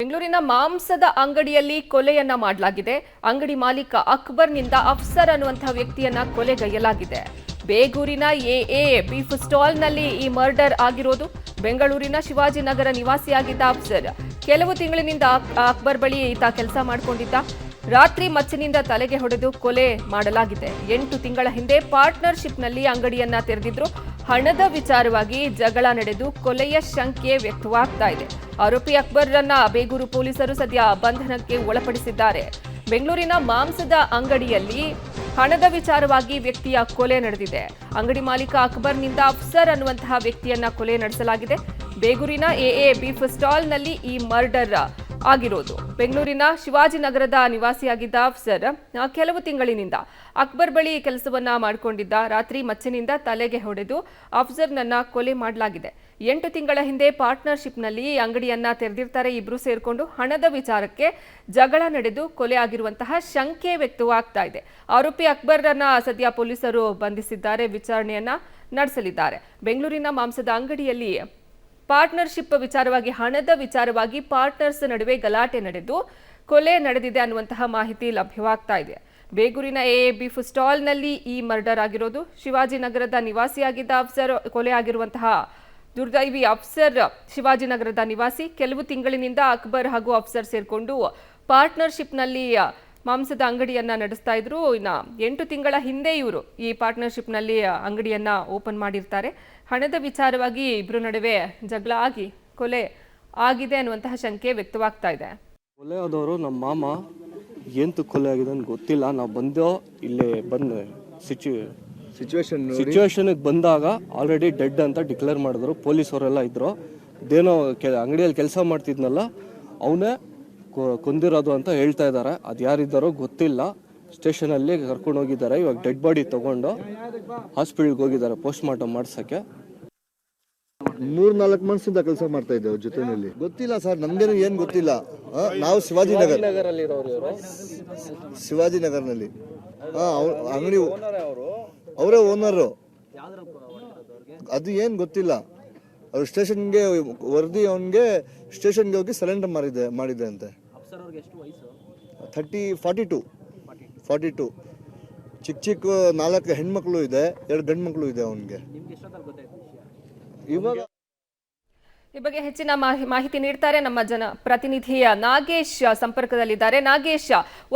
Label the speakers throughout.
Speaker 1: ಬೆಂಗಳೂರಿನ ಮಾಂಸದ ಅಂಗಡಿಯಲ್ಲಿ ಕೊಲೆಯನ್ನ ಮಾಡಲಾಗಿದೆ. ಅಂಗಡಿ ಮಾಲೀಕ ಅಕ್ಬರ್ನಿಂದ ಅಫ್ಸರ್ ಅನ್ನುವಂತಹ ವ್ಯಕ್ತಿಯನ್ನ ಕೊಲೆಗೈಯಲಾಗಿದೆ. ಬೇಗೂರಿನ ಎಎ ಬೀಫ್ ಸ್ಟಾಲ್ನಲ್ಲಿ ಈ ಮರ್ಡರ್ ಆಗಿರೋದು. ಬೆಂಗಳೂರಿನ ಶಿವಾಜಿನಗರ ನಿವಾಸಿಯಾಗಿದ್ದ ಅಫ್ಸರ್ ಕೆಲವು ತಿಂಗಳಿನಿಂದ ಅಕ್ಬರ್ ಬಳಿ ಈತ ಕೆಲಸ ಮಾಡಿಕೊಂಡಿದ್ದ. ರಾತ್ರಿ ಮಚ್ಚಿನಿಂದ ತಲೆಗೆ ಹೊಡೆದು ಕೊಲೆ ಮಾಡಲಾಗಿದೆ. 8 ತಿಂಗಳ ಹಿಂದೆ ಪಾರ್ಟ್ನರ್ಶಿಪ್ನಲ್ಲಿ ಅಂಗಡಿಯನ್ನ ತೆರೆದಿದ್ರು. ಹಣದ ವಿಚಾರವಾಗಿ ಜಗಳ ನಡೆದು ಕೊಲೆಯ ಶಂಕೆ ವ್ಯಕ್ತವಾಗ್ತಾ ಇದೆ. ಆರೋಪಿ ಅಕ್ಬರ್ರನ್ನ ಬೇಗೂರು ಪೊಲೀಸರು ಸದ್ಯ ಬಂಧನಕ್ಕೆ ಒಳಪಡಿಸಿದ್ದಾರೆ. ಬೆಂಗಳೂರಿನ ಮಾಂಸದ ಅಂಗಡಿಯಲ್ಲಿ ಹಣದ ವಿಚಾರವಾಗಿ ವ್ಯಕ್ತಿಯ ಕೊಲೆ ನಡೆದಿದೆ. ಅಂಗಡಿ ಮಾಲೀಕ ಅಕ್ಬರ್ನಿಂದ ಅಫ್ಸರ್ ಅನ್ನುವಂತಹ ವ್ಯಕ್ತಿಯನ್ನ ಕೊಲೆ ನಡೆಸಲಾಗಿದೆ. ಬೇಗೂರಿನ ಎಎ ಬೀಫ್ ಸ್ಟಾಲ್ನಲ್ಲಿ ಈ ಮರ್ಡರ್ ಆಗಿರೋದು. ಬೆಂಗಳೂರಿನ ಶಿವಾಜಿನಗರದ ನಿವಾಸಿಯಾಗಿದ್ದ ಅಫ್ಸರ್ ಕೆಲವು ತಿಂಗಳಿನಿಂದ ಅಕ್ಬರ್ ಬಳಿ ಕೆಲಸವನ್ನ ಮಾಡಿಕೊಂಡಿದ್ದ. ರಾತ್ರಿ ಮಚ್ಚಿನಿಂದ ತಲೆಗೆ ಹೊಡೆದು ಅಫ್ಸರ್ನನ್ನ ಕೊಲೆ ಮಾಡಲಾಗಿದೆ. 8 ತಿಂಗಳ ಹಿಂದೆ ಪಾರ್ಟ್ನರ್ಶಿಪ್ನಲ್ಲಿ ಅಂಗಡಿಯನ್ನ ತೆರೆದಿರ್ತಾರೆ. ಇಬ್ರು ಸೇರ್ಕೊಂಡು ಹಣದ ವಿಚಾರಕ್ಕೆ ಜಗಳ ನಡೆದು ಕೊಲೆ ಆಗಿರುವಂತಹ ಶಂಕೆ ವ್ಯಕ್ತವಾಗ್ತಾ ಇದೆ. ಆರೋಪಿ ಅಕ್ಬರ್ರನ್ನ ಸದ್ಯ ಪೊಲೀಸರು ಬಂಧಿಸಿದ್ದಾರೆ. ವಿಚಾರಣೆಯನ್ನ ನಡೆಸಲಿದ್ದಾರೆ. ಬೆಂಗಳೂರಿನ ಮಾಂಸದ ಅಂಗಡಿಯಲ್ಲಿ ಪಾರ್ಟ್ನರ್ಶಿಪ್ ವಿಚಾರವಾಗಿ ಹಣದ ವಿಚಾರವಾಗಿ ಪಾರ್ಟ್ನರ್ಸ್ ನಡುವೆ ಗಲಾಟೆ ನಡೆದು ಕೊಲೆ ನಡೆದಿದೆ ಅನ್ನುವಂತಹ ಮಾಹಿತಿ ಲಭ್ಯವಾಗ್ತಾ ಇದೆ. ಬೇಗೂರಿನ ಎಎ ಬೀಫ್ ಸ್ಟಾಲ್ನಲ್ಲಿ ಈ ಮರ್ಡರ್ ಆಗಿರೋದು. ಶಿವಾಜಿನಗರದ ನಿವಾಸಿಯಾಗಿದ್ದ ಅಫ್ಸರ್ ಕೊಲೆ ಆಗಿರುವಂತಹ ದುರ್ದೈವಿ ಅಫ್ಸರ್ ಶಿವಾಜಿನಗರದ ನಿವಾಸಿ. ಕೆಲವು ತಿಂಗಳಿನಿಂದ ಅಕ್ಬರ್ ಹಾಗೂ ಅಫ್ಸರ್ ಸೇರ್ಕೊಂಡು ಪಾರ್ಟ್ನರ್ಶಿಪ್ನಲ್ಲಿ ಮಾಂಸದ ಅಂಗಡಿಯನ್ನ ನಡೆಸ್ತಾ ಇದ್ರು. ಇನ್ನು 8 ತಿಂಗಳ ಹಿಂದೆ ಇವರು ಈ ಪಾರ್ಟ್ನರ್ಶಿಪ್ನಲ್ಲಿ ಅಂಗಡಿಯನ್ನ ಓಪನ್ ಮಾಡಿರ್ತಾರೆ. ಹಣದ ವಿಚಾರವಾಗಿ ಇಬ್ರು ನಡುವೆ ಜಗಳ ಆಗಿ ಕೊಲೆ ಆಗಿದೆ ಅನ್ನುವಂತಹ ಶಂಕೆ ವ್ಯಕ್ತವಾಗ್ತಾ ಇದೆ.
Speaker 2: ಕೊಲೆ ಆದವರು ನಮ್ಮ ಮಾಮ ಏನು ಕೊಲೆ ಆಗಿದೆ ಅಂತ ಗೊತ್ತಿಲ್ಲ. ನಾವು ಬಂದು ಸಿಚುವೇಶನ್ಗೆ ಬಂದಾಗ ಆಲ್ರೆಡಿ ಡೆಡ್ ಅಂತ ಡಿಕ್ಲೇರ್ ಮಾಡಿದ್ರು. ಪೊಲೀಸ್ ಅವರೆಲ್ಲ ಇದ್ರು. ಅದೇನೋ ಅಂಗಡಿಯಲ್ಲಿ ಕೆಲಸ ಮಾಡ್ತಿದ್ನಲ್ಲ ಅವನೇ ಕೊಂದಿರೋದು ಅಂತ ಹೇಳ್ತಾ ಇದ್ದಾರೆ. ಅದು ಯಾರಿದ್ದಾರೋ ಗೊತ್ತಿಲ್ಲ. ಸ್ಟೇಷನಲ್ಲಿ ಕರ್ಕೊಂಡು ಹೋಗಿದ್ದಾರೆ. ಇವಾಗ ಡೆಡ್ ಬಾಡಿ ತಗೊಂಡು ಹಾಸ್ಪಿಟಲ್ಗೆ ಹೋಗಿದ್ದಾರೆ ಪೋಸ್ಟ್ ಮಾರ್ಟಮ್ ಮಾಡ್ಸಕ್ಕೆ.
Speaker 3: 3-4 ಮಂತ್ಸಿಂದ ಕೆಲಸ ಮಾಡ್ತಾ ಇದ್ದೇವೆ ಜೊತೆನಲ್ಲಿ. ಗೊತ್ತಿಲ್ಲ ಸರ್, ನಮ್ಗೇನು ಏನು ಗೊತ್ತಿಲ್ಲ. ನಾವು ಶಿವಾಜಿನಗರ್ನಲ್ಲಿ ಅಂಗಡಿ ಅವರೇ ಓನರು. ಅದು ಏನು ಗೊತ್ತಿಲ್ಲ. ಅವ್ರು ಸ್ಟೇಷನ್ಗೆ ವರದಿ ಅವನಿಗೆ ಸ್ಟೇಷನ್ಗೆ ಹೋಗಿ ಸರೆಂಡರ್ ಮಾಡಿದೆ ಅಂತೆ. 42 ಚಿಕ್ಕ 4 ಹೆಣ್ಮಕ್ಳು ಇದೆ, 2 ಗಂಡು ಮಕ್ಕಳು ಇದೆ ಅವನಿಗೆ. ಇವಾಗ
Speaker 1: ಈ ಬಗ್ಗೆ ಹೆಚ್ಚಿನ ಮಾಹಿತಿ ನೀಡ್ತಾರೆ ನಮ್ಮ ಪ್ರತಿನಿಧಿ ನಾಗೇಶ್ ಸಂಪರ್ಕದಲ್ಲಿದ್ದಾರೆ. ನಾಗೇಶ್,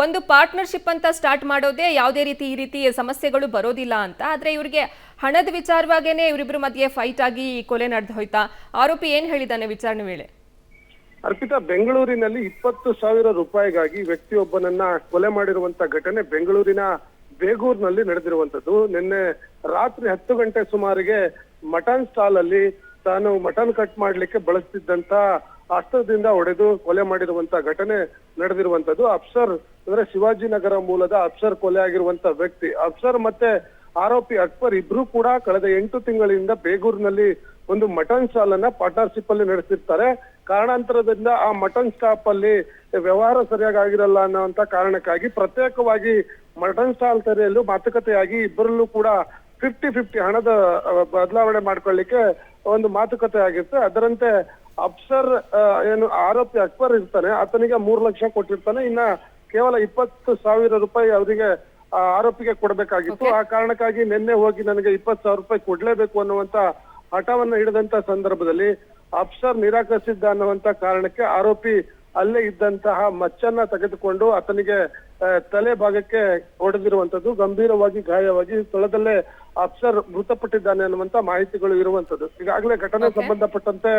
Speaker 1: ಒಂದು ಪಾರ್ಟ್ನರ್ಶಿಪ್ ಅಂತ ಸ್ಟಾರ್ಟ್ ಮಾಡೋದೇ ಯಾವುದೇ ಈ ರೀತಿ ಸಮಸ್ಯೆಗಳು ಬರೋದಿಲ್ಲ ಅಂತ. ಆದ್ರೆ ಇವರಿಗೆ ಹಣದ ವಿಚಾರವಾಗೇನೆ ಇವರಿಬ್ಬರ ಮಧ್ಯೆ ಫೈಟ್ ಆಗಿ ಕೊಲೆ ನಡೆದು ಹೋಯ್ತಾ? ಆರೋಪಿ ಏನ್ ಹೇಳಿದ್ದಾನೆ ವಿಚಾರಣೆ ವೇಳೆ?
Speaker 4: ಅರ್ಪಿತಾ, ಬೆಂಗಳೂರಿನಲ್ಲಿ 20,000 ರೂಪಾಯಿಗಾಗಿ ವ್ಯಕ್ತಿಯೊಬ್ಬನನ್ನ ಕೊಲೆ ಮಾಡಿರುವಂತ ಘಟನೆ ಬೆಂಗಳೂರಿನ ಬೇಗೂರ್ನಲ್ಲಿ ನಡೆದಿರುವಂತದ್ದು. ನಿನ್ನೆ ರಾತ್ರಿ 10 ಗಂಟೆ ಸುಮಾರಿಗೆ ಮಟನ್ ಸ್ಟಾಲ್ ಅಲ್ಲಿ ತಾನು ಮಟನ್ ಕಟ್ ಮಾಡ್ಲಿಕ್ಕೆ ಬಳಸ್ತಿದ್ದಂತ ಅಸ್ತ್ರದಿಂದ ಹೊಡೆದು ಕೊಲೆ ಮಾಡಿರುವಂತ ಘಟನೆ ನಡೆದಿರುವಂತದ್ದು. ಅಫ್ಸರ್ ಅಂದ್ರೆ ಶಿವಾಜಿನಗರ ಮೂಲದ ಅಫ್ಸರ್ ಕೊಲೆ ಆಗಿರುವಂತ ವ್ಯಕ್ತಿ. ಅಫ್ಸರ್ ಮತ್ತೆ ಆರೋಪಿ ಅಕ್ಬರ್ ಇಬ್ರು ಕೂಡ ಕಳೆದ 8 ತಿಂಗಳಿಂದ ಬೇಗೂರಿನಲ್ಲಿ ಒಂದು ಮಟನ್ ಸ್ಟಾಲ್ ಅನ್ನ ಪಾರ್ಟ್ನರ್ಶಿಪ್ ಅಲ್ಲಿ ನಡೆಸಿರ್ತಾರೆ. ಕಾರಣಾಂತರದಿಂದ ಆ ಮಟನ್ ಸ್ಟಾಪ್ ಅಲ್ಲಿ ವ್ಯವಹಾರ ಸರಿಯಾಗಿ ಆಗಿರಲ್ಲ ಅನ್ನೋಂತ ಕಾರಣಕ್ಕಾಗಿ ಪ್ರತ್ಯೇಕವಾಗಿ ಮಟನ್ ಸ್ಟಾಲ್ ತೆರೆಯಲು ಮಾತುಕತೆಯಾಗಿ ಇಬ್ಬರಲ್ಲೂ ಕೂಡ 50-50 ಹಣದ ಬದಲಾವಣೆ ಮಾಡ್ಕೊಳ್ಳಿಕ್ಕೆ ಒಂದು ಮಾತುಕತೆ ಆಗಿರುತ್ತೆ. ಅದರಂತೆ ಅಫ್ಸರ್ ಏನು ಆರೋಪಿ ಅಕ್ಬರ್ ಇರ್ತಾನೆ, ಆತನಿಗೆ 3 ಲಕ್ಷ ಕೊಟ್ಟಿರ್ತಾನೆ. ಇನ್ನ ಕೇವಲ 20,000 ರೂಪಾಯಿ ಅವರಿಗೆ ಆರೋಪಿಗೆ ಕೊಡ್ಬೇಕಾಗಿತ್ತು. ಆ ಕಾರಣಕ್ಕಾಗಿ ನಿನ್ನೆ ಹೋಗಿ ನನಗೆ 20,000 ರೂಪಾಯಿ ಕೊಡ್ಲೇಬೇಕು ಅನ್ನುವಂತ ಹಠವನ್ನ ಹಿಡಿದಂತ ಸಂದರ್ಭದಲ್ಲಿ ಅಫ್ಸರ್ ನಿರಾಕರಿಸಿದ್ದ ಅನ್ನುವಂತ ಕಾರಣಕ್ಕೆ ಆರೋಪಿ ಅಲ್ಲೇ ಇದ್ದಂತಹ ಮಚ್ಚನ್ನ ತೆಗೆದುಕೊಂಡು ಆತನಿಗೆ ತಲೆ ಭಾಗಕ್ಕೆ ಹೊಡೆದಿರುವಂತದ್ದು. ಗಂಭೀರವಾಗಿ ಗಾಯವಾಗಿ ಸ್ಥಳದಲ್ಲೇ ಅಫ್ಸರ್ ಮೃತಪಟ್ಟಿದ್ದಾನೆ ಅನ್ನುವಂತ ಮಾಹಿತಿಗಳು ಇರುವಂತದ್ದು. ಈಗಾಗಲೇ ಘಟನೆ ಸಂಬಂಧಪಟ್ಟಂತೆ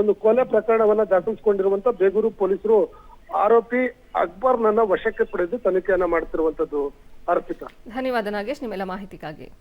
Speaker 4: ಒಂದು ಕೊಲೆ ಪ್ರಕರಣವನ್ನ ದಾಖಲಿಸಿಕೊಂಡಿರುವಂತ ಬೇಗೂರು ಪೊಲೀಸರು ಆರೋಪಿ ಅಕ್ಬರ್ನನ್ನ ವಶಕ್ಕೆ ಪಡೆದು ತನಿಖೆಯನ್ನ ಮಾಡ್ತಿರುವಂತದ್ದು. ಅರ್ಪಿತಾ,
Speaker 1: ಧನ್ಯವಾದ ನಾಗೇಶ್ ನಿಮ್ಮೆಲ್ಲ ಮಾಹಿತಿಗಾಗಿ.